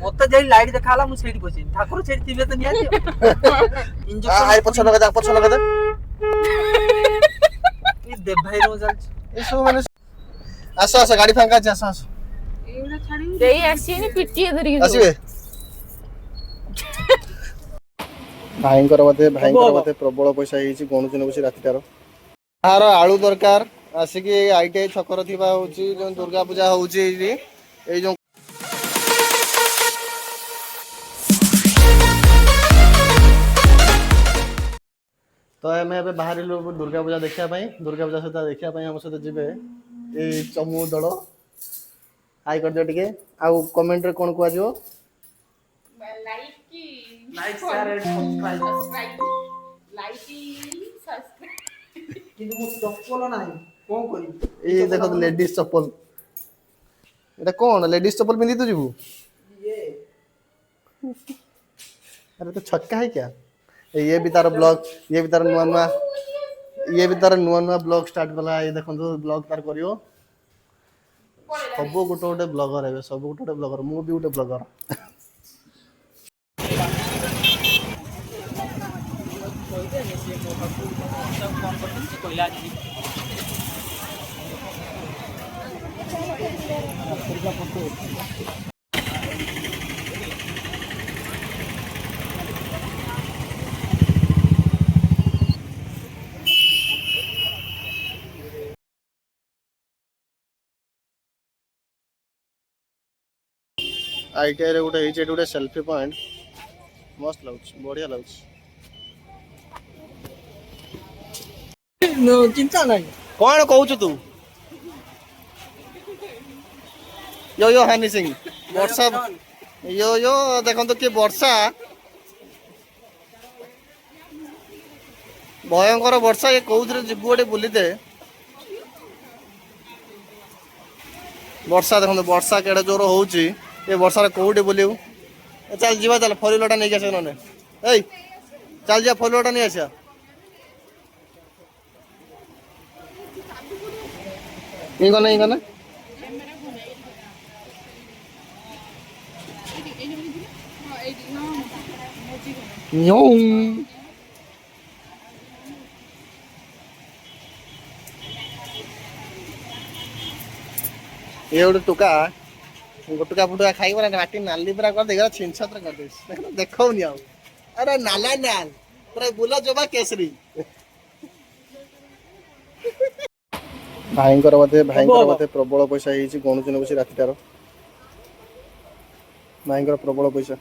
मत जे लाइट देखाला मु सेठी बसी ठाकुर सेठी थिबे त निया इंजेक्शन आई पछ लगा दे ई देव भाई रो जाल ए सब माने आस आस गाड़ी फांका আছে आस आस एवढा छाडी देई आसीनी पिटिए धरि आसीबे भाईंकर मते प्रबल पैसा ହେଇଛି ଗଣୁଚନ बसी रातिटार आरो आळू दरकार आसिकी आईटीआई छकर थिबा होची जो दुर्गा पूजा होची ए जो तो हमें ଏବେ ବାହାରିଲୁ दुर्गा पूजा देखिया ପାଇଁ दुर्गा पूजा सहित देखिया ପାଇଁ हम सहित जिबे ए चमू दଳ हाई कर दियो टिके आ कमेंट रे कोन कुआ जिवो लाइक की like share and subscribe like की सब्सक्राइब किंतु मु चप्पल नाही कोन करी ए देखो लेडीज चप्पल एटा कोन लेडीज चप्पल पिंदी तू जिबू ये अरे तो छक्का है क्या ये भी तार ब्लॉग ये भी तार नुआ ब्लॉग स्टार्ट कला ये देखो ब्लॉग तार करियो सब गोटे गोटे ब्लॉगर है सब गोटे गोटे ब्लॉगर मु भी गोटे ब्लॉगर आईटीआई रे गोटे एचे गोटे सेल्फी पॉइंट मस्त लागछ बढ़िया लागछ नो चिंता नाही कौन कहू तू यो हानि सिंह वर्षा यो देखो तो कि वर्षा भयंकर वर्षा ये कौन जीव गोटे बुलीते वर्षा देखो वर्षा केड़े जोर होची ये वर्षा कौटे बुलू चल जीवा चल फोर व्हीलर नहीं आस ना चल जा फोर व्हीलर नहीं आसा इगना ये गोटे टुका गुटुका फुटुका खाई माटी नाली पूरा कर देगा छिन छत्र कर दे देखो नहीं अरे नाला नाल पूरा बुला जबा केसरी भाईंकर मते प्रबल पैसा ହେଇଛି ଗଣୁଚନ बसी रातिटार भाईंकर प्रबल पैसा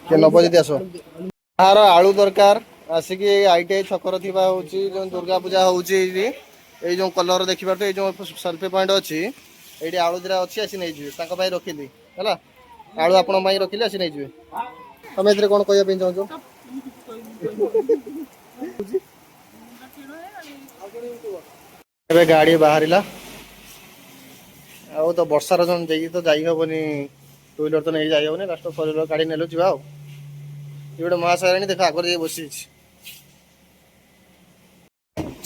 के नब जदि आस आर आलू दरकार आसिकी आईटीआई छकर थिबा होची जो दुर्गा पूजा होची ए जो कलर देखिबार तो ए जो सेल्फी पॉइंट अछि एडी आलू दिरा अछि आसी नै जिवे ताका भाई रखिली हला आलू आपण भाई रखिली आसी नै जिवे हम एतरे कोन कहया पे चाहू एबे गाड़ी बाहरिला आ तो वर्षा रजन जाई तो जाई हबनी टू व्हीलर तो नहीं जाई हबनी लास्ट फोर व्हीलर गाड़ी नेलो जिवा ये गोटे महासागरणी देखा आगर जाई बसी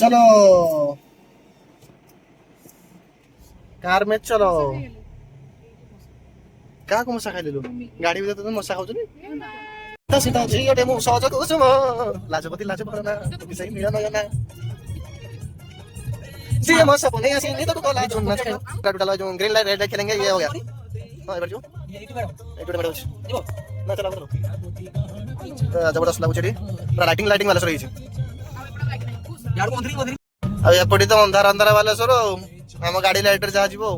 चलो कार में चलो क्या को मसा खाइलु गाड़ी में तो मसा खाउछु नि त सीता जी गोटे मु सहज कहछु म लाजपति लाज परना तो सही मिलन ना जी हम सब नहीं ऐसे नहीं तो लाज ना टोटल जो ग्रीन लाइट रेड लाइट खेलेंगे ये हो गया हां एबार जो एक मैडम ना चला चलो जबरदस्त लागु छेडी पूरा लाइटिंग वाला रही छे यार कोंथरी अब एपटी तो अंधार वाले सर हम गाड़ी लाइटर जा जीवो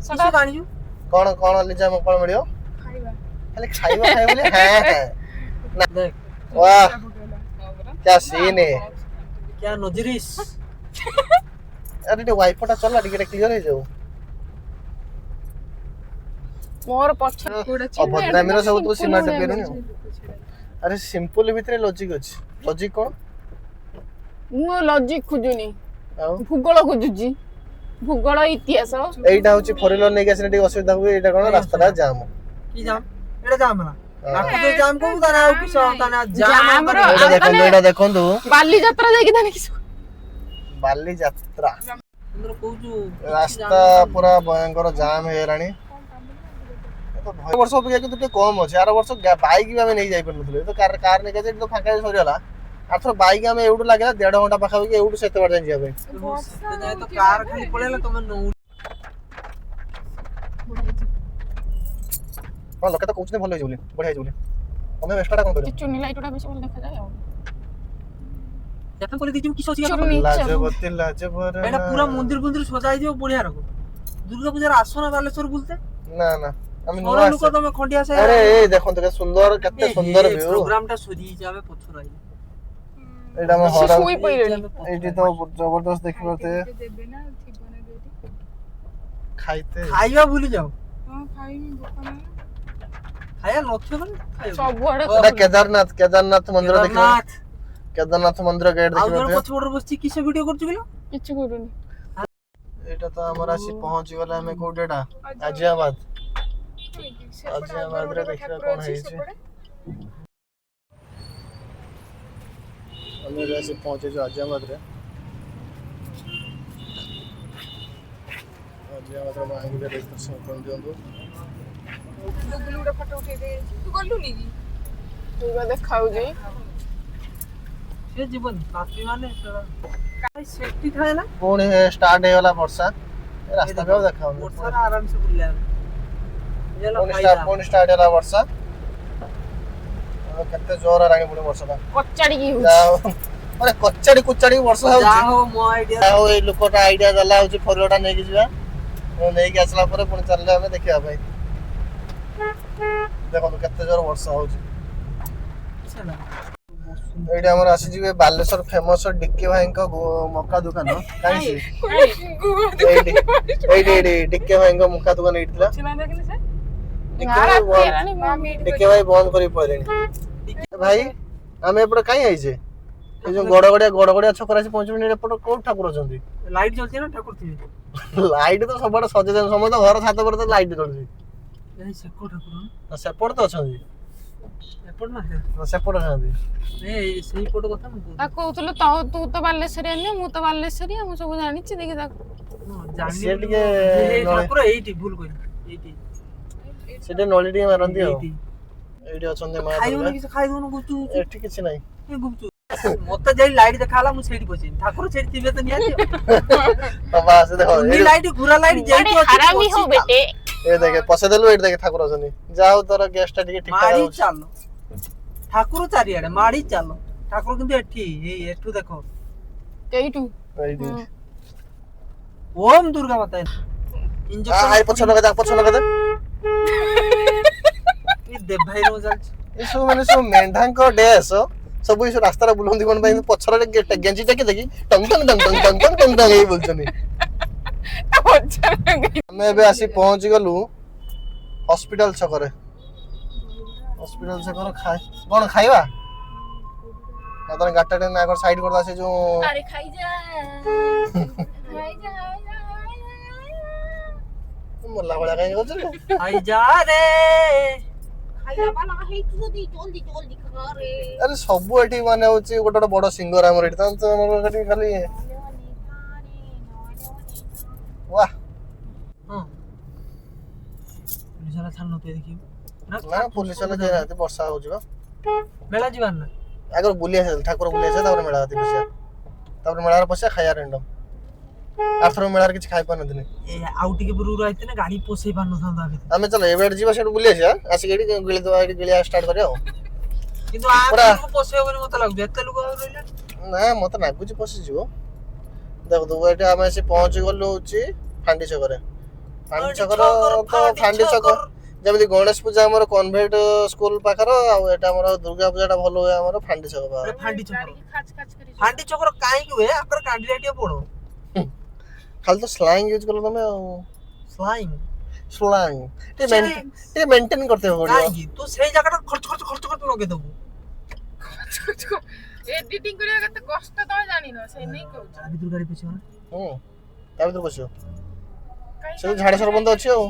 सटा कानिजु कौन लिजा में कौन मिलियो खाइबा खाली बोले हां देख वाह क्या सीन है क्या नजरिस अरे ये वाइपटा चला टिके क्लियर है जाऊ मोर पछ अब बदनामीर सब तो सीमा से पेरनी अरे सिंपल भीतर लॉजिक अछि लॉजिक कौन मु लॉजिक खुजुनी आउ भूगोल खुजुजी ভূগোଳ ইতিহাস এইটা হচ্ছে ফোর হুইলর নেই আসলে ଟିକେ অসুবিধা ହୁଏ এইটা কোন রাস্তাটা জাম কি জাম এটা জাম না আপনি তো জাম কো তানা ଆଉ কিছ তানা জাম ଆମର এইটা দেখନ୍ତୁ ବାଲି ଯାତ୍ରା ଯାଇକି ତାନେ କିଛି ବାଲି ଯାତ୍ରା ତମର କହୁଛୁ ରାସ୍ତା ପୁରା ଭୟଙ୍କର ଜାମ ହେଇଗଲାଣି ବର୍ଷ ଅପେକ୍ଷା କିନ୍ତୁ ଟିକେ କମ ଅଛି ଆର ବର୍ଷ ବାଇକ୍ ବି ଆମେ ନେଇ ଯାଇପାରୁନଥିଲୁ ତ କାର ନେଇକି ଯାଇଛୁ ତ ଫାଙ୍କା ସରିଗଲା ଆରଥର ବାଇକ୍ ଆମେ ଏଉଠୁ ଲାଗିଲା 1.5 ଘଣ୍ଟା ପାଖାପାଖି ଏଉଠୁ ସେତେ ବାଟ ଯାଇ ଯିବା ପାଇଁ ତ କାର ଖାଲି ପଳେଇଲା ତମେ ନଉ ହଁ ଲୋକେ ତ କହୁଛନ୍ତି ଭଲ ହେଇଛି ବୋଲି ବଢିଆ ହେଇଛି ବୋଲି ତମେ ଏକ୍ସଟ୍ରାଟା କଣ କରିବ ଚୁନି ଲାଇଟ୍ ଗୁଡ଼ା ବେଶୀ ଭଲ ଦେଖାଯାଏ ଆଉ ଯେତେ କରି ଦେଇଛୁ କିସ ଅଛି ଚୁନି ଲାଜବତୀ ଲାଜବର ଏଟା ପୁରା ମନ୍ଦିର ମନ୍ଦିର ସଜା ହେଇଯିବ ବଢିଆ ରକମ ଦୁର୍ଗା ପୂଜାର ଆସ ନା ବାଲେଶ୍ୱର ବୁଲତେ ନା ନା ଆମେ ନୂଆ ନୂଆ ଲୋକ ତମେ ଖଣ୍ଡିଆ ସେ ଆରେ ଏ ଦେଖନ୍ତୁ କେତେ ସୁନ୍ଦର ଭିଉ ପ୍ରୋଗ୍ରାମ ଟା ସରି ହେଇଛି ଆମେ ପଛରୁ ଆଇଲେ ଏଇଟା ଆମ ସେ ହର ଶୋଇ ପଇଲେଣି ଏଇଠି ତ ଜବରଦସ୍ତ ଦେଖିପାରୁଥିବେ ଦେବେ ନା ଥିବ ନା ଯୋଉଠି ଖାଇତେ ଖାଇବା ଭୁଲି ଯାଅ ହଁ ଖାଇବି ଭୋକ ନାହିଁ ଖାଇବା ନଥିବ ତମେ ଖାଇବ ସବୁଆଡେ ଏଇଟା କେଦାରନାଥ ମନ୍ଦିର ଦେଖିବ କେଦାରନାଥ କେଦାରନାଥ ମନ୍ଦିର ଗେଟ୍ ଆଉ ଜଣେ ଦେଖିପାରୁଥିବେ ପଛପଟରେ ବସିଛି କିସ ଭିଡିଓ କରୁଛୁ କିଲୋ କିଛି କରୁନି ଏଇଟା ତ ଆମର ଆସି ପହଞ୍ଚି ଗଲା ଆମେ କୋଉଠି ଏଟା ଆଜିଆବାଦ ଆଜିଆବାଦରେ ଦେଖିବା କଣ ହେଇଛି ଆମେ ଏବେ ଆସି ପହଞ୍ଚିଛୁ ଆଜିଆବାଦରେ ଆଜିଆବାଦର ମାଆଙ୍କୁ ଦର୍ଶନ କରିଦିଅନ୍ତୁ ଗୁଗୁଲ ଗୋଟେ ଫଟୋ ଉଠେଇ ଦେଇଛି ତୁ ଗଲୁନି କି ପୁରା ଦେଖାଉଛି ସେ ଜୀବନ ପାପି ମାନେ ସେଫ୍ଟି ଥାଏ ନା ପୁଣି ଷ୍ଟାର୍ଟ ହେଇଗଲା ବର୍ଷା ଏ ରାସ୍ତା ବି ଆଉ ଦେଖାଉନି ବର୍ଷାରେ ଆରାମସେ ବୁଲିବା ପୁଣି ଷ୍ଟାର୍ଟ ହେଲା ବର୍ଷା କେତେ ଜୋର ହେଲାଣି ପୁଣି ବର୍ଷାଟା କଚାଡିକି ଯାହା ହଉଛି ହଉ ମାନେ କଚାଡି ବର୍ଷା ଯାହା ହଉଛି ହଉ ମୋ ଆଇଡିଆ ଯାହା ହଉ ଏଇ ଲୋକଟା ଆଇଡିଆ ଦେଲା ହଉଛି ଫୋରଟା ନେଇକି ଯିବା ନେଇକି ଆସିଲା ପରେ ପୁଣି ଚାଲିଲେ ଆମେ ଦେଖିବା ପାଇଁ ଦେଖନ୍ତୁ କେତେ ଜୋର ବର୍ଷା ହଉଛି ଏଇଠି ଆମର ଆସିଯିବେ ବାଲେଶ୍ୱର ଫେମସ ଡିକେ ଭାଇଙ୍କ ମକା ଦୋକାନ କାହିଁକି ଏଇଠି ଡିକେ ଭାଇଙ୍କ ମକା ଦୋକାନ ଏଇଠି ଥିଲା ଡିକେ ଭାଇ ବନ୍ଦ କରିକି ପଳେଇଲେଣି ଭାଇ ଆମେ ଏପଟେ କାଇଁ ଆଇଛେ ଏ ଯୋଉ ଗଡଗଡିଆ ଛକରେ ଆସି 5 ମିନିଟ୍ ଏପଟେ କୋଉଠି ଠାକୁର ଅଛନ୍ତି ଲାଇଟ୍ ଜଳୁଛି ନା ଠାକୁର ଥିବେ ଲାଇଟ୍ ତ ସବୁଆଡେ ସଜେଇଛନ୍ତି ସମସ୍ତ ଘର ଛାତ ଉପରେ ତ ଲାଇଟ୍ ଜଳୁଛି ସେକୋ ଠାକୁର ସେପଟେ ତ ଅଛନ୍ତି ଏପଟ ନା ସେପଟେ ଅଛନ୍ତି ସେଇ ପଟ କଥା ମୁଁ କହୁଛି ତାକୁ କହୁଥିଲୁ ତୁ ତ ବାଲେଶ୍ୱରିଆ ନୁହେଁ ମୁଁ ତ ବାଲେଶ୍ୱରିଆ ମୁଁ ସବୁ ଜାଣିଛି ଦେଖି ତାକୁ ସିଏ ଟିକେ ଠାକୁର ଏଇଠି ଭୁଲ କହିଲି ଏଇଠି ସେଠି ନଳି ଟିକେ ମାରନ୍ତି ଆଉ ଏଇଠି ଏଇଠି ଅଛନ୍ତି ମା ଖାଇବୁନି କିଛି ଖାଇଦଉନୁ ଗୁପଚୁପ ଏଠି କିଛି ନାହିଁ ଗୁପଚୁପ ମତେ ଯାଇ ଲାଇଟ୍ ଦେଖାହେଲା ମୁଁ ସେଇଠି ବସିନି ଠାକୁର ସେଇଠି ଥିବେ ତ ନିହାତି ବାସ୍ ଦେଖ ଲାଇଟ୍ ଘୁରା ଲାଇଟ୍ ଯେଇଠି ଅଛି ହାରାମି ହଉ ବେଟେ ଏ ଦେଖେ ପଶେଇଦେଲୁ ଏଇଠି ଦେଖେ ଠାକୁର ଅଛନ୍ତି ଯାହା ହଉ ତୋର ଗ୍ୟାସ୍ ଟା ଟିକେ ଠିକ ଠାକ ମାଡି ହଉଛି ଚାଲ ଠାକୁର ଚାରିଆଡେ ମାଡି ଚାଲ ଠାକୁର କିନ୍ତୁ ଏଠି ଏଇ ଏଠୁ ଦେଖ ଏଇଠୁ ଏଇଠି ଓମ୍ ଦୁର୍ଗା ମାତା ଆଇ ପଛ ଲଗା ଦେ ଏ ଦେବ ଭାଇ ର ଚାଲିଛି ଏ ସବୁ ମାନେ ସବୁ ମେଣ୍ଢାଙ୍କ ଡ୍ରେସ୍ ସବୁ ଏଇ ରାସ୍ତାରେ ବୁଲନ୍ତି କଣ ପାଇଁ ପଛରେ ଗେଞ୍ଜି ଟେକି ଦେଖି Tong Tong Tong Tong Tong Tong Tong Tong ହେଇ ବୁଲୁଛନ୍ତି ଆମେ ଏବେ ଆସି ପହଞ୍ଚି ଗଲୁ ହସ୍ପିଟାଲ ଛକରେ କଣ ଖାଇବା ତମେ ଗାଡିଟା ଟିକେ ନା ସାଇଡ କରିଦବା ସେ ଯୋଉ ଆରେ ଖାଇଯା ମଲା ଭଳିଆ କାହିଁ କରୁଛୁ ଆଇ ଯା ରେ ଖାଇଲା ବାଲା ହେଇଛୁ ଯଦି ଜଲ୍ଦି ଜଲ୍ଦି କରେ ଆରେ ସବୁ ଏଠି ମାନେ ହଉଛି ଗୋଟେ ଗୋଟେ ବଡ ସିଙ୍ଗର ଆମର ଏଠି ତ ଆମର ଏଠି ଖାଲି ୱାହ ହଁ ପୁଲିସ वाला ଛାନ ତୁ ଦେଖିବୁ ନା ପୁଲିସ वाला ଯାଇନାହାନ୍ତି ବର୍ଷା ହଉଛି ବା ମେଳା ଯିବାର ନା ଆଗରୁ ବୁଲି ଆସିବା ଠାକୁର ବୁଲି ଆସିବା ତାପରେ ମେଳା ହାତି ବସିବା ତାପରେ ମେଳାରେ ବସିବା ଖାଇବା ରେଣ୍ଡମ ଆରଥର ମେଳାରେ କିଛି ଖାଇ ପାରୁନଥିଲି ଏ ଆଉ ଟିକେ ପୂର୍ବରୁ ଆଇଥିଲେ ଗାଡି ପୋଷେଇ ପାରୁନଥାନ୍ତା ଆମେ ଚାଲ ଏବେ ଯିବା ସେଠୁ ବୁଲି ଆସିବା ଆସିକି ଏଠି ଗିଳିଦବା ଏଠି ଗିଳିଆ ଷ୍ଟାର୍ଟ କରିବା ଆଉ କିନ୍ତୁ ଆମକୁ ପୋଷେଇ ହବନି ମତେ ଲାଗୁଛି ଏତେ ଲୋକ ରହିଲେ ନା ମତେ ଲାଗୁଛି ପଶିଯିବ ଦେଖନ୍ତୁ ଏଠି ଆମେ ଆସି ପହଞ୍ଚି ଗଲୁ ହଉଛି ଫାଣ୍ଡି ଛକରେ ଫାଣ୍ଡି ଛକ ଯେମିତି ଗଣେଶ ପୂଜା ଆମର କନଭେଣ୍ଟ ସ୍କୁଲ ପାଖର ଆଉ ଏଟା ଆମର ଦୁର୍ଗା ପୂଜା ଟା ଭଲ ହୁଏ ଆମର ଫାଣ୍ଡି ଛକ ପାଖରେ ଫାଣ୍ଡି ଛକର କାହିଁକି ହୁଏ ଆଙ୍କର କାଣ୍ଡିଆ ଟିକେ ପଡ ଖାଲି ତ ସ୍ଲାଇଂ ୟୁଜ କଲ ତମେ ଆଉ ସ୍ଲାଇଂ ଟିକେ ମେଣ୍ଟେନ करते हो କାହିଁକି ତୁ ସେଇ ଜାଗାଟା ଖର୍ଚ୍ଚ ଲଗେଇ ଦବୁ ଏଡିଟିଂ କରିବା କେତେ କଷ୍ଟ ତମେ ଜାଣିନ ସେଇ ନେଇ କହୁଛ ଗାଡି ପଛେ ହୁଁ ତା ଭିତରେ ବସିବ ସେ ଝାଡେଶ୍ୱର ବନ୍ଧ ଅଛି ଆଉ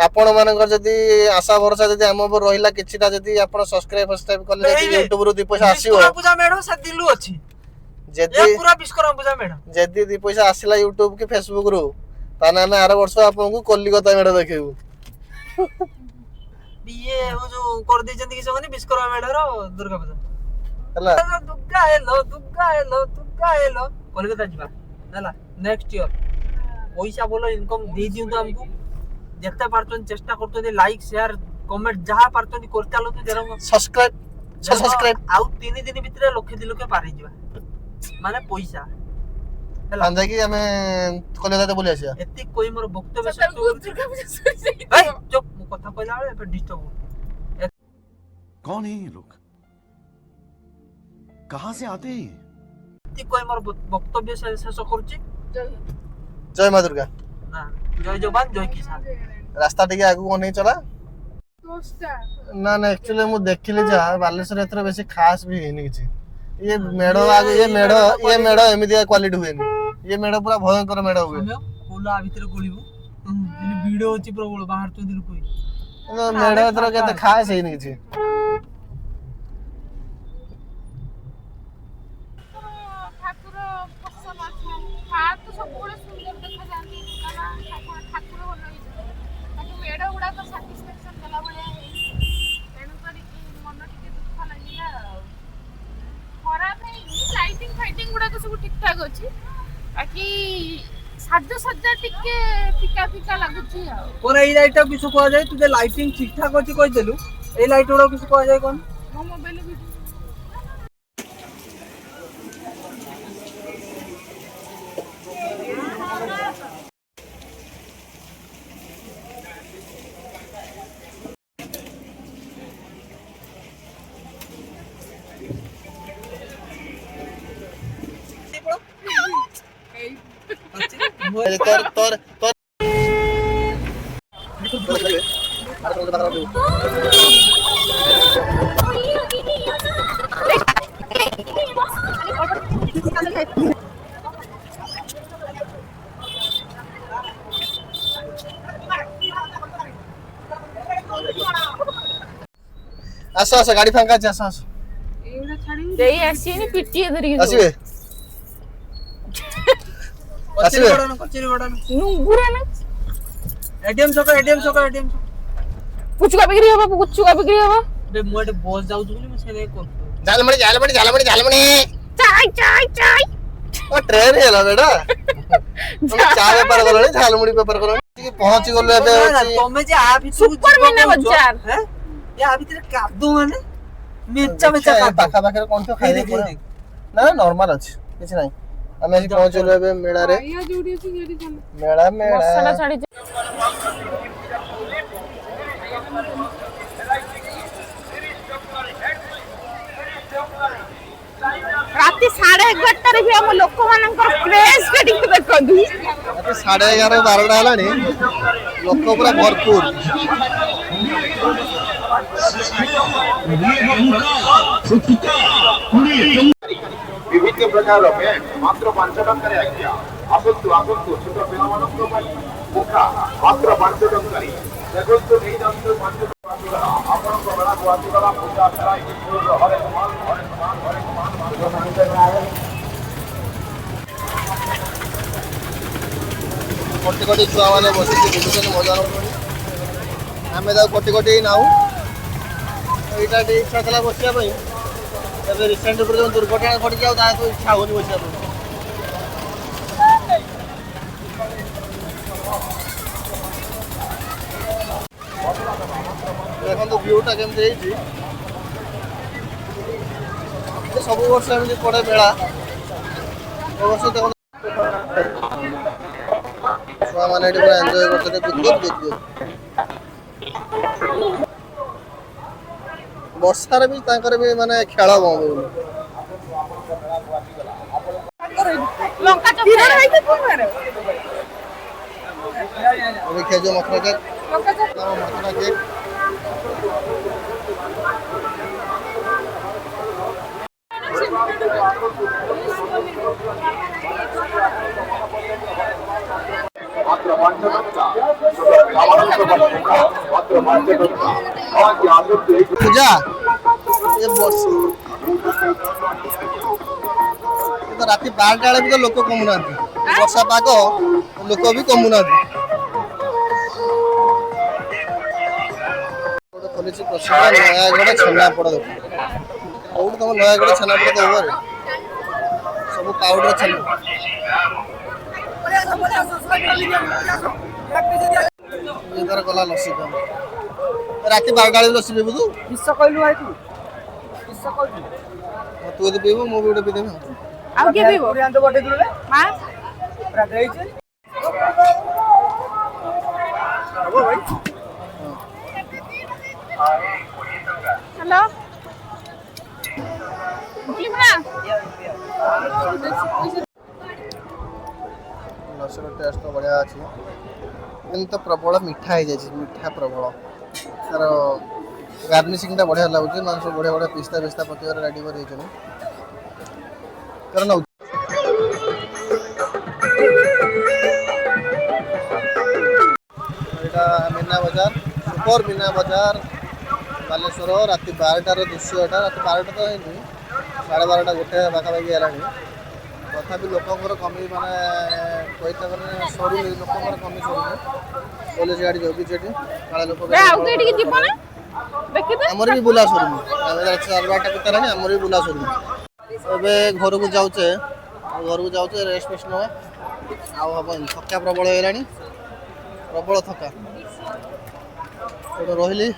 आपण मानकर जदी आशा भरोसा जदी हम ऊपर रहिला किछिटा जदी आपण सब्सक्राइब कले जदी YouTube रु 2 पैसा आसीओ विश्वकर्मा पूजा मेढ से दिलु अछि जदी ये पूरा विश्वकर्मा पूजा मेढ जदी 2 पैसा आसीला YouTube के Facebook रु ताना हम आरो वर्ष आपन को कलिकता मेढ देखेबू ये वो जो कर दे जंदी कि सगनी विश्वकर्मा मेढ रो दुर्गा पूजा हला दुर्गा एलो कलिकता जिबा हला नेक्स्ट ईयर पैसा बोलो इनकम दे दिउ तो हमको जितना पारतन चेष्टा करते लाइक शेयर कमेंट जहाँ पारतन कर चलो तो जरा सब्सक्राइब आउ 3 दिन भीतर लक्ष 2 लक्ष पारि जिबा माने पैसा हला अंदा कि हमें कलिकता बोली आसिया एति कोई मोर वक्तव्य सत्य ए चुप मु कथा कहला बेले पे डिस्टर्ब कौन है ये लोग कहां से आते हैं एति कोई मोर वक्तव्य शेष करूची जय मां दुर्गा ना जय जवान जय किसान रास्ता टिके आगु नहीं चला ना ना एक्चुअली मु देखिले जा बालेश्वर एथरा बेसी खास भी हेनी किछि ये मेढो आगे ये मेढो एमिदिया क्वालिटी हुएनी ये मेढो पूरा भयंकर मेढो हुए कोला भीतर गोलिबो वीडियो अछि प्रबल बाहर तो दिल कोई मेढो एथरा केते खास हेनी किछि ठाकुर पसंद अछि हां तो सब बड़े सुंदर देखा जाନ୍ତି ठाकुर होलो ताकि मेढ गुडा तो सैटिस्फैक्शन देला बळे तेनु करी मन टिके दुख लागिला खराब नहीं लाइटिंग फाइटिंग गुडा तो सब ठीक ठाक अछि बाकी साज सज्जा टिके फिका फिका लागुची आ कोन ए लाइट किछु को जाय तुजे लाइटिंग ठीक ठाक अछि कहि देलु ए लाइट गुडा किछु को जाय कोन मो मोबाइल वीडियो तोर आस आस गाड़ी फांका আছে आस आस एवढा छाडी देई आसीनी पिटिए धरी आसीबे कचरी गडन नुंगुरा ना एटीएम सका पुचका बिक्री होबा पुचका बिक्री होबा बे मोटे बॉस जाउ तुली म सेले को झालमणी चाय ओ ट्रेन हेला बेटा चाय पेपर करले झालमणी पेपर करले पहुंच गले एबे तमे जे आ भी सुपर मीना बाजार हैं या भीतर कादो माने मेचा कादो पाखा पाखरे कोन तो खाइ दे ना नॉर्मल अछि किछ नाही हमें आज पहुंच गले एबे मेला रे या जोडी अछि जेडी चल मेला मसाला छाडी राती 11:30 रे भी हम लोक मानकर क्रेज कटिंग देखंदु राती 11:30 12टा हलानी लोक पूरा भरपूर विभिन्न प्रकार मात्र 5 टंका आज्ञा आसतु छोट पिला मुखा मात्र 5 टंका देखो नहीं जानते 5 टंका आपण को बड़ा गुआतीगला पूजा कराई हरे कोटी कोटी छुआ माने बसी बुझुछन मजा आमे दा कोटी कोटी नाउ एटा इच्छा थला बसिया पई तबे रिसेंट ऊपर जो दुर्घटना घट गया ता तो इच्छा होनी बसिया पई देखो तो व्यूटा केम देई सब वर्ष एमती पड़े मेला वर्ष देखो छुआ मैंने पूरा एंजॉय करते वर्षार भी माने खेल बंद जो मथुरा केक ପାଞ୍ଚଟଙ୍କା ଆଜ୍ଞା ଆସନ୍ତୁ ଏଇଠି ପୂଜା ଏ ବର୍ଷ ଏ ତ ରାତି 12ଟା ବେଳେ ବି ତ ଲୋକ କମୁନାହାନ୍ତି ବର୍ଷା ପାଗ ଲୋକ ବି କମୁନାହାନ୍ତି ଗୋଟେ ଖୋଲିଛି ପ୍ରସିଦ୍ଧ ନୟାଗଡ଼ ଛେନାପୋଡ଼ ଦୋକାନ କୋଉଠି ତମ ନୟାଗଡ଼ ଛେନାପୋଡ଼ ଦବ ରେ ସବୁ ପାଉଡର ଛେନା ଇଏ ତାର ଗଲା ଲସି କାମ ରାତି 12ଟା ବେଳେ ଲସି ପିଇବୁ ତୁ କିସ କହିଲୁ ଭାଇ ତୁ କିସ କହିଲୁ ତୁ ଯଦି ପିଇବୁ ମୁଁ ବି ଗୋଟେ ପିଇଦେବି ଆଉ କିଏ ପିଇବ ଆଣିତ ବଟେଇ ଦଉଲେ ମା ପୁରା ଦେଇଛି ହବ ଭାଇ ହ୍ୟାଲୋ ନା ଲସିର ଟେଷ୍ଟ ତ ବଢ଼ିଆ ଅଛି କିନ୍ତୁ ପ୍ରବଳ ମିଠା ହେଇଯାଇଛି ମିଠା ପ୍ରବଳ ତାର ଗାର୍ନିସିଂଟା ବଢ଼ିଆ ଲାଗୁଛି ମାଂସ ବଢ଼ିଆ ବଢ଼ିଆ ପିସ୍ତା ପିସ୍ତା ପକେଇବାରେ ରେଡ଼ି କରି ଦେଇଛନ୍ତି କାରଣ ଏଇଟା ମୀନା ବଜାର ସୁପର ମୀନା ବଜାର ବାଲେଶ୍ୱର ରାତି 12ଟାର ଦୃଶ୍ୟ ଏଇଟା ରାତି 12ଟା ତ ହେଇନି 12:30 ଗୋଟେ ପାଖାପାଖି ହେଲାଣି ତଥାପି ଲୋକଙ୍କର କମି ମାନେ ପଇସା ମାନେ ସରୁନି ଲୋକଙ୍କର କମି ସରୁନି ପୋଲିସ ଗାଡ଼ି ଜଗିଛି ଏଠି କାଳେ ଲୋକ ଆଉ କେଠିକି ଯିବ ନା ଦେଖିବେ ଆମର ବି ବୁଲା ସରୁନି ଆମେ 12ଟା ଭିତରେ ହେଲାଣି ଆମର ବି ବୁଲା ସରୁନି ଏବେ ଘରକୁ ଯାଉଛେ ରେଷ୍ଟ ଫେଷ୍ଟ ନେବା ଆଉ ହବନି ଥକା ପ୍ରବଳ ହେଇଗଲାଣି ପ୍ରବଳ ଥକା ଗୋଟେ ରହିଲି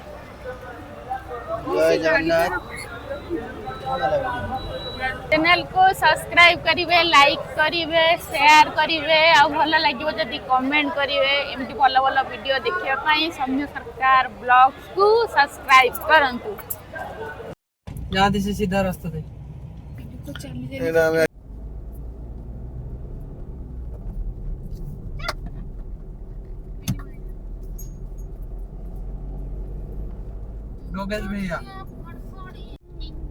ଜୟ ଜଗନ୍ନାଥ चैनल को सब्सक्राइब करिवे लाइक करिवे शेयर करिवे आ भल लागिवो जदि कमेंट करिवे एमती भल भल वीडियो देखिया पई सौम्य सरकार ब्लॉग्स को सब्सक्राइब करंतु यहाँ से सीधा रास्ता थे लोकेश भैया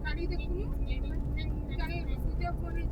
गाड़ी देखुनु गाड़ी पूजा करे